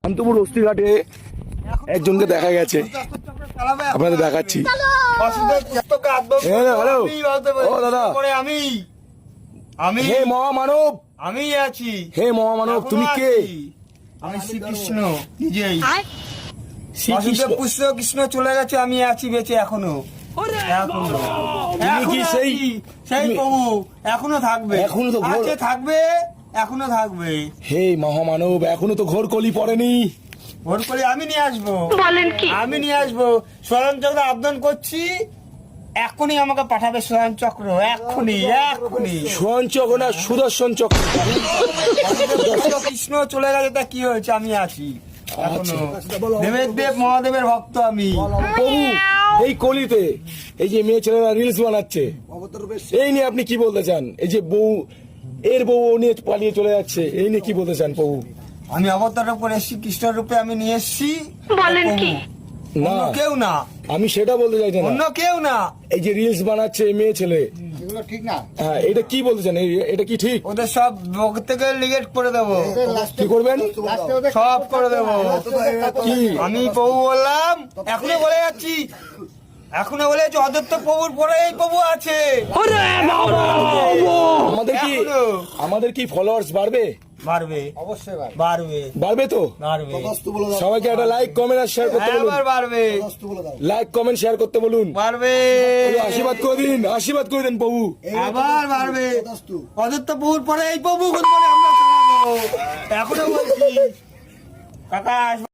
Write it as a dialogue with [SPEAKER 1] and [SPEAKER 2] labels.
[SPEAKER 1] শান্তপুর অস্থিঘাটে একজনকে দেখা গেছে, আপনাদের দেখাচ্ছি। হ্যালো, ও দাদা,
[SPEAKER 2] আমি
[SPEAKER 1] হে মহামানব,
[SPEAKER 2] আমি আছি।
[SPEAKER 1] হে মহামানব, তুমি কে?
[SPEAKER 2] আমি শ্রীকৃষ্ণ নিজেই।
[SPEAKER 1] শ্রীকৃষ্ণ।
[SPEAKER 2] পুষ্প কৃষ্ণ চলে গেছে, আমি আছি বেঁচে এখনো।
[SPEAKER 1] তুমি কি সেই
[SPEAKER 2] সেই প্রভু এখনো থাকবে,
[SPEAKER 1] এখনো তো ঘোর-
[SPEAKER 2] আছে, থাকবে, এখনো থাকবে।
[SPEAKER 1] হে মহামানব, এখনো তো ঘোর কলি পড়েনি।
[SPEAKER 2] ভোট করে আমি নিয়ে আসবো, আমি নিয়ে আসবো। স্বয়ং চক্র আবেদন করছি, এখনই আমাকে পাঠাবে স্বয়ং চক্র, এক্ষুনি এক্ষুনি।
[SPEAKER 1] সোহন চক্র না সুদর্শন চক্র?
[SPEAKER 2] কৃষ্ণ চলে গেছে, তা কি হয়েছে, আমি আছি এখনো।
[SPEAKER 1] আচ্ছা।
[SPEAKER 2] দেবের দেব মহাদেবের ভক্ত আমি।
[SPEAKER 1] প্রভু, এই কলিতে এই যে মেয়ে ছেলেরা রিলস বানাচ্ছে, এই নিয়ে আপনি কি বলতে চান? এই যে বউ, এর বউ ও নিয়ে পালিয়ে চলে যাচ্ছে, এই নিয়ে কি বলতে চান প্রভু?
[SPEAKER 2] আমি অবতার করে এসেছি, কৃষ্ণ রূপে আমি নিয়ে এসেছি।
[SPEAKER 1] না,
[SPEAKER 2] অন্য কেউ না,
[SPEAKER 1] আমি সেটা বলতে চাইছি না।
[SPEAKER 2] অন্য কেউ না।
[SPEAKER 1] এই যে রিলস বানাচ্ছে এই মেয়ে ছেলে,
[SPEAKER 2] এগুলো ঠিক না।
[SPEAKER 1] হ্যাঁ, এটা কি বলতে চান? এটা কি ঠিক?
[SPEAKER 2] ওদের সব থেকে লিগেট করে দেবো,
[SPEAKER 1] কি করবেন?
[SPEAKER 2] সব করে দেবো।
[SPEAKER 1] কি?
[SPEAKER 2] আমি প্রভু বললাম, এখনো বলে যাচ্ছি, এখনো বলে যাচ্ছি, অদত্ত প্রভুর পরে এই প্রভু আছে।
[SPEAKER 1] আমাদের কি ফলোয়ার্স বাড়বে?
[SPEAKER 2] বাড়বে, অবশ্যই বাড়বে,
[SPEAKER 1] বাড়বে তো?
[SPEAKER 2] বাড়বে,
[SPEAKER 1] সবাইকে একটা লাইক কমেন্ট আর শেয়ার করতে বলুন।
[SPEAKER 2] এবার বাড়বে,
[SPEAKER 1] লাইক কমেন্ট শেয়ার করতে বলুন।
[SPEAKER 2] বাড়বে,
[SPEAKER 1] একটু আশীর্বাদ করে দিন, আশীর্বাদ করে দিন প্রভু।
[SPEAKER 2] আবার বাড়বে। অদত্ত প্রভুর পরে এই প্রভু আমরা চালাবো। এখনো বলছি কাকা।